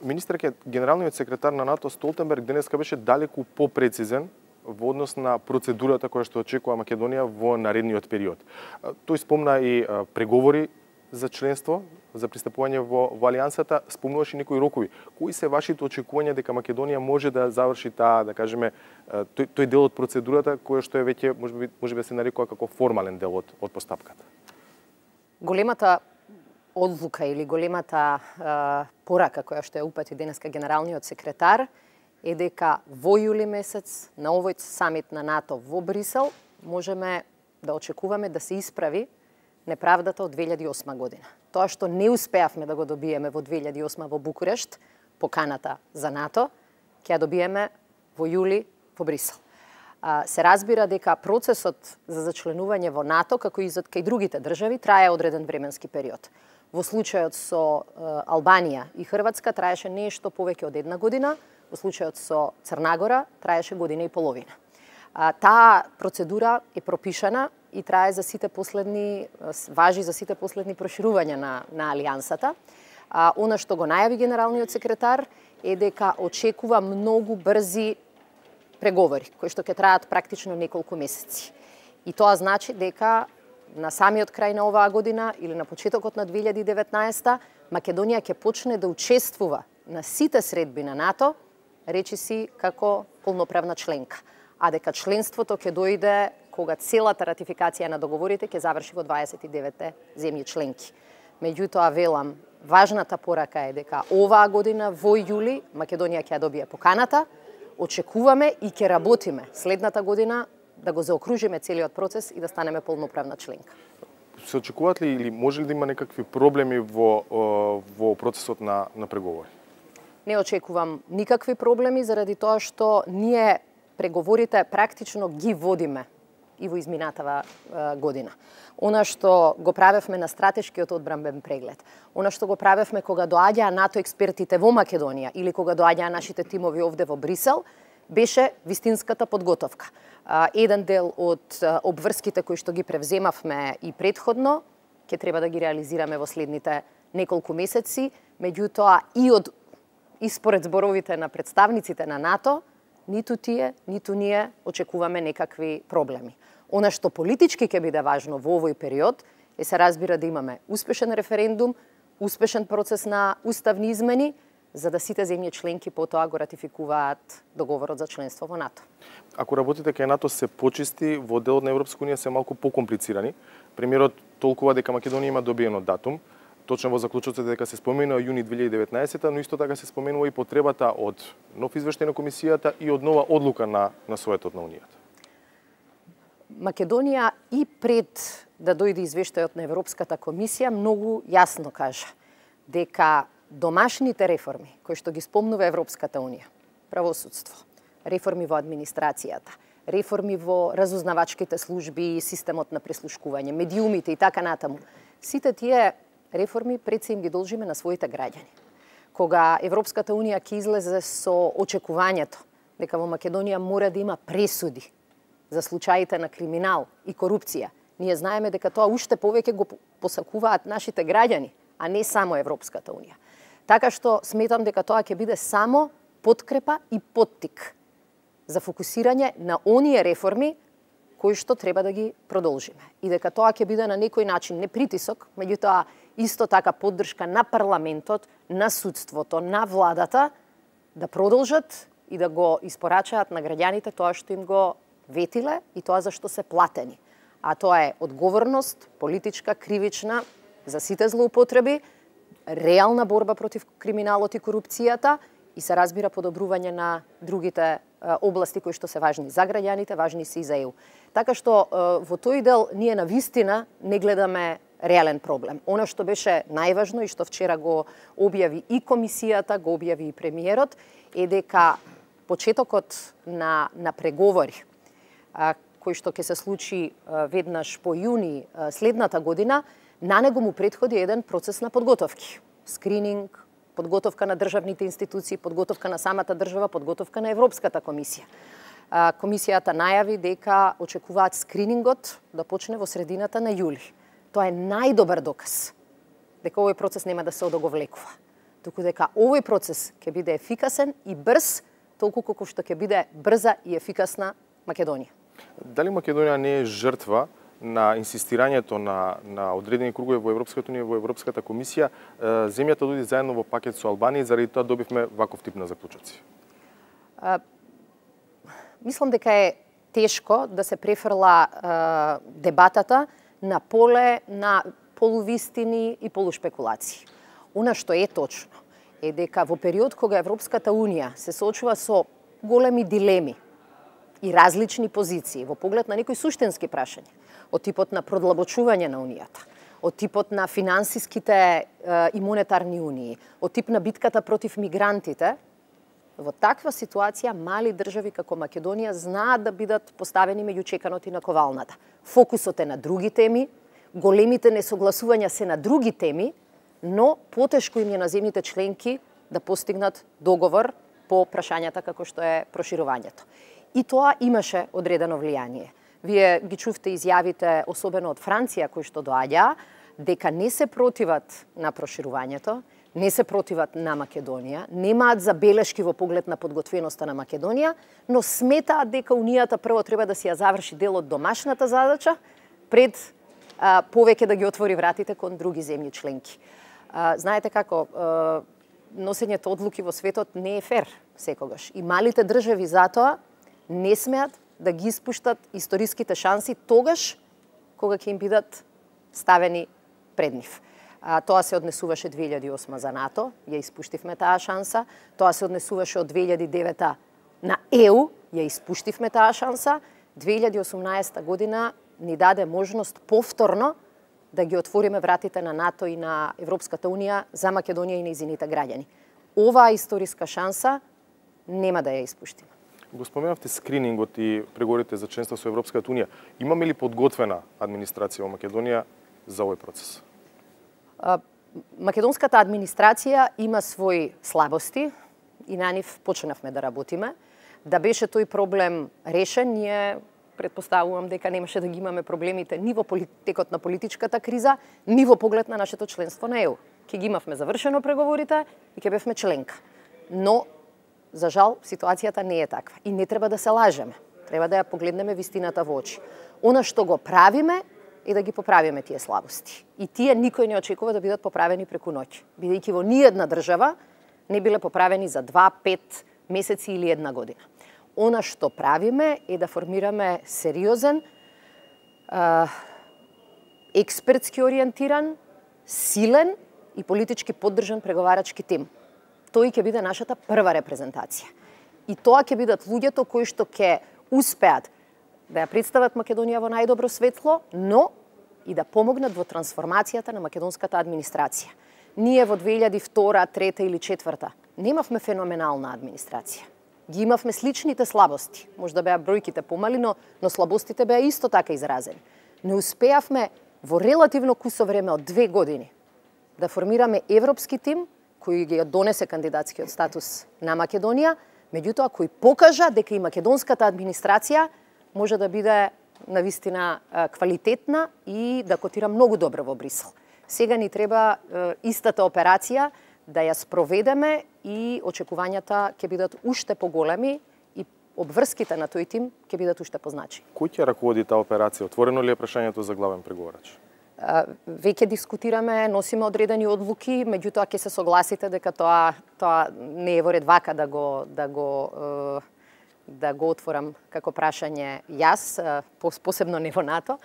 Министерке, генералниот секретар на НАТО Столтенберг денеска беше далеку попрецизен во однос на процедурата која што очекува Македонија во наредниот период. Тој спомна и преговори за членство, за пристапување во алијансата, спомнуваше некои рокови. Кои се вашите очекувања дека Македонија може да заврши таа, да кажеме, тој дел од процедурата кој што е веќе можеби се нарекува како формален дел од постапката? Големата одлука или големата порака која што ја упати денеска генералниот секретар е дека во јули месец на овој самит на НАТО во Брисел можеме да очекуваме да се исправи неправдата од 2008 година. Тоа што не успеавме да го добиеме во 2008 во Букурешт, поканата за НАТО, ќе ја добиеме во јули во Брисел. Се разбира дека процесот за зачленување во НАТО, како и за кај другите држави, трае одреден временски период. Во случајот со Албанија и Хрватска траеше нешто повеќе од една година, во случајот со Црна траеше година и половина. Таа процедура е пропишана и трае за сите последни, важи за сите последни проширувања на алијансата. Она што го најави генералниот секретар е дека очекува многу брзи преговори, кои што ќе траат практично неколку месеци. И тоа значи дека на самиот крај на оваа година или на почетокот на 2019 Македонија ќе почне да учествува на сите средби на НАТО, речиси како полноправна членка. А дека членството ќе дојде кога целата ратификација на договорите ќе заврши во 29 земји членки. Меѓутоа, велам, важната порака е дека оваа година во јули Македонија ќе ја добие поканата, очекуваме и ќе работиме следната година да го заокружиме целиот процес и да станеме полноправна членка. Се очекуваат ли или може ли да има некакви проблеми во процесот на преговори? Не очекувам никакви проблеми заради тоа што ние преговорите практично ги водиме и во изминатава година. Она што го правевме на стратешкиот одбранбен преглед, она што го правевме кога доаѓаа НАТО експертите во Македонија или кога доаѓаа нашите тимови овде во Брисел, беше вистинската подготовка. Еден дел од обврските кои што ги превземавме и предходно, ќе треба да ги реализираме во следните неколку месеци, меѓутоа и според зборовите на представниците на НАТО, ниту тие, ниту ние очекуваме некакви проблеми. Она што политички ќе биде важно во овој период е се разбира да имаме успешен референдум, успешен процес на уставни измени, за да сите земји членки потоа го ратификуваат договорот за членство во НАТО. Ако работите кај НАТО се почисти, во делот на Европска унија се малку покомплицирани. Премиерот толкува дека Македонија има добиено датум. Точно во заклучоците дека се споменува јуни 2019, но исто така се споменува и потребата од нов извештај на комисијата и од нова одлука на Советот на Унијата. Македонија и пред да дојде извештајот на Европската комисија многу јасно кажа дека домашните реформи кои што ги спомнува Европската унија, правосудство, реформи во администрацијата, реформи во разузнавачките служби и системот на прислушкување, медиумите и така натаму, сите тие реформи пред се им ги должиме на своите граѓани. Кога Европската унија ќе излезе со очекувањето дека во Македонија мора да има пресуди за случаите на криминал и корупција, ние знаеме дека тоа уште повеќе го посакуваат нашите граѓани, а не само Европската унија. Така што сметам дека тоа ќе биде само подкрепа и поттик за фокусирање на оние реформи кои што треба да ги продолжиме. И дека тоа ќе биде на некој начин не притисок, меѓутоа исто така поддршка на парламентот, на судството, на владата да продолжат и да го испорачаат на граѓаните тоа што им го ветиле и тоа за што се платени. А тоа е одговорност, политичка, кривична, за сите злоупотреби, реална борба против криминалот и корупцијата и се разбира подобрување на другите области кои што се важни за граѓаните, важни се и за ЕУ. Така што во тој дел ние на вистина не гледаме реален проблем. Она што беше најважно и што вчера го објави и комисијата, го објави и премиерот, е дека почетокот на преговори кој што ќе се случи веднаш по јуни следната година, на него му претходи еден процес на подготовки. Скрининг, подготовка на државните институции, подготовка на самата држава, подготовка на Европската комисија. Комисијата најави дека очекуваат скринингот да почне во средината на јули. Тоа е најдобар доказ дека овој процес нема да се одоговлекува. туку дека овој процес ќе биде ефикасен и брз, толку колку што ќе биде брза и ефикасна Македонија. Дали Македонија не е жртва на инсистирањето на одредени кругови во Европската унија, во Европската комисија, земјата дојде заедно во пакет со Албанија и заради тоа добивме ваков тип на заклучоци? Мислам дека е тешко да се префрла дебатата на поле на полувистини и полушпекулации. Она што е точно е дека во период кога Европската унија се соочува со големи дилеми и различни позиции во поглед на некои суштински прашања, од типот на продлабочување на унијата, од типот на финансиските и монетарни унии, од тип на битката против мигрантите, во таква ситуација мали држави како Македонија знаат да бидат поставени меѓу чеканот и наковалната. Фокусот е на други теми, големите несогласувања се на други теми, но потешко им е на земјите членки да постигнат договор по прашањата како што е проширувањето. И тоа имаше одредено влијание. Вие ги чувте изјавите, особено од Франција, кои што доаѓа, дека не се противат на проширувањето, не се противат на Македонија, немаат забелешки во поглед на подготвеноста на Македонија, но сметаат дека Унијата прво треба да си ја заврши дел од домашната задача пред повеќе да ги отвори вратите кон други земји членки. Знаете како, носењето одлуки во светот не е фер секогаш. И малите држави затоа не смеат да ги испуштат историските шанси тогаш кога ќе им бидат ставени пред нив. Тоа се однесуваше 2008 за НАТО, ја испуштивме таа шанса. Тоа се однесуваше од 2009 на ЕУ, ја испуштивме таа шанса. 2018 година ни даде можност повторно да ги отвориме вратите на НАТО и на Европската унија за Македонија и нејзините граѓани. Оваа историска шанса нема да ја испуштиме. Го споменавте скринингот и преговорите за членство со Европската унија. Имаме ли подготвена администрација во Македонија за овој процес? Македонската администрација има своји слабости и на нив почнавме да работиме. Да беше тој проблем решен, ние предпоставувам дека немаше да ги имаме проблемите ни во текот на политичката криза, ни во поглед на нашето членство на ЕУ. Ке ги имавме завршено преговорите и ке бевме членка. Но, за жал, ситуацијата не е таква. И не треба да се лажеме. Треба да ја погледнеме вистината во очи. Она што го правиме е да ги поправиме тие слабости. И тие никој не очекува да бидат поправени преку ноќ. Бидејќи во ниедна држава не биле поправени за 2, 5 месеци или една година. Она што правиме е да формираме сериозен, експертски ориентиран, силен и политички поддржан преговарачки тим. Тој ќе биде нашата прва репрезентација. И тоа ќе бидат луѓето кои што ќе успеат да ја представат Македонија во најдобро светло, но и да помогнат во трансформацијата на македонската администрација. Ние во 2002, 2003 или 2004 немавме феноменална администрација. Ги имавме сличните слабости. Можда беа бројките помали, но слабостите беа исто така изразени. Не успеавме во релативно кусо време од 2 години да формираме европски тим кој ги донесе кандидатскиот статус на Македонија, меѓутоа кој покажа дека и македонската администрација може да биде навистина квалитетна и да котира многу добро во Брисел. Сега ни треба истата операција да ја спроведеме и очекувањата ќе бидат уште поголеми и обврските на тој тим ќе бидат уште позначени. Кој ќе раководи таа операција? Отворено ли е прашањето за главен преговарач? Веќе дискутираме, носиме одредени одлуки, меѓутоа ќе се согласите дека тоа не е во ред вака да го отворам како прашање јас, посебно не во НАТО,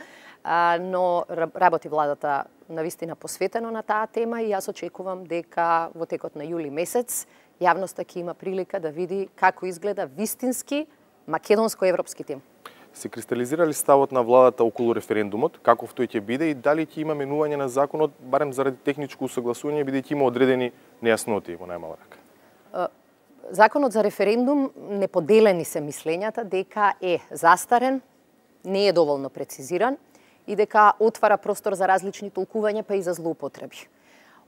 но работи владата навистина посветено на таа тема и јас очекувам дека во текот на јули месец јавноста ќе има прилика да види како изгледа вистински македонско-европски тим. Се кристализира ли ставот на владата околу референдумот, каков тој ќе биде и дали ќе има менување на законот, барем заради техничко усогласување, бидејќи има одредени нејасноти во најмала рака? Законот за референдум неподелени се мислењата дека е застарен, не е доволно прецизиран и дека отвара простор за различни толкувања па и за злоупотреби.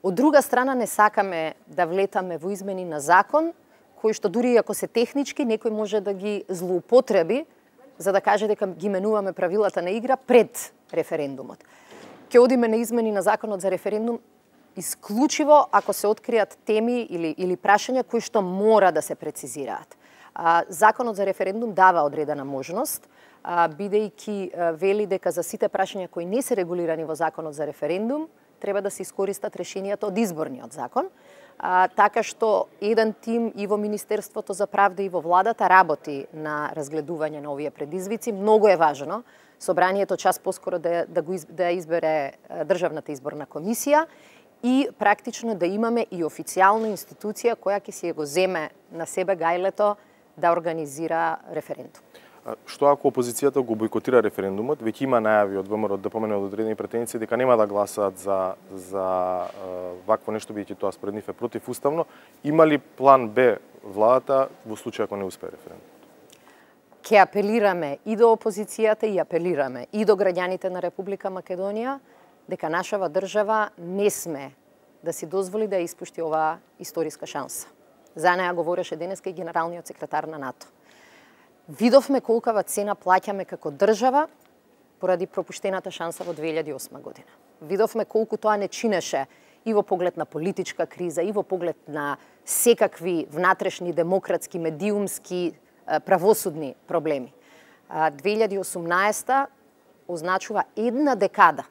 Од друга страна не сакаме да влетаме во измени на закон кои што дури ако се технички некој може да ги злоупотреби за да каже дека ги менуваме правилата на игра пред референдумот. Ќе одиме на измени на законот за референдум исклучиво ако се откријат теми или прашања кои што мора да се прецизираат. Законот за референдум дава одредена можност, бидејќи вели дека за сите прашања кои не се регулирани во Законот за референдум, треба да се искористат решенијата од изборниот закон, така што еден тим и во Министерството за правда и во владата работи на разгледување на овие предизвици. Многу е важно собранието час поскоро да избере Државната изборна комисија и практично да имаме и официјална институција која ќе си го земе на себе гајлето да организира референдум. Што ако опозицијата го бойкотира референдумот, веќе има најави од ВМРО ДПМН од одредени претеници дека нема да гласаат за вакво нешто, бидејќи тоа според нив е противуставно. Има ли план Б владата во случај ако не успее референдумот? Ке апелираме и до опозицијата и апелираме и до граѓаните на Република Македонија дека нашава држава не сме да си дозволи да ја испушти оваа историска шанса. За неа говореше денеска и генералниот секретар на НАТО. Видовме колкава цена плаќаме како држава поради пропуштената шанса во 2008 година. Видовме колку тоа не чинеше и во поглед на политичка криза, и во поглед на секакви внатрешни, демократски, медиумски, правосудни проблеми. 2018 означува една декада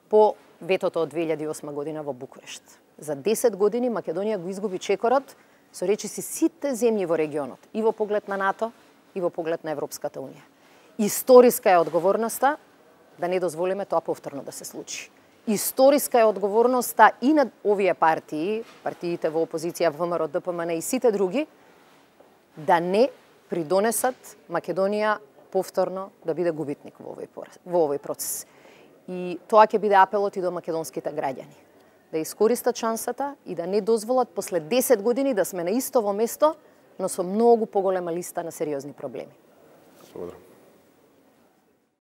по ветото од 2008 година во Букурешт. За 10 години Македонија го изгуби чекорот со речиси сите земји во регионот, и во поглед на НАТО, и во поглед на Европската Унија. Историска е одговорноста да не дозволиме тоа повторно да се случи. Историска е одговорноста и на овие партии, партиите во опозиција, ВМРО, ДПМН и сите други, да не придонесат Македонија повторно да биде губитник во овој процес. И тоа ќе биде апелот и до македонските граѓани. Да искористат шансата и да не дозволат после 10 години да сме на истово место, но со многу поголема листа на сериозни проблеми. Благодарам.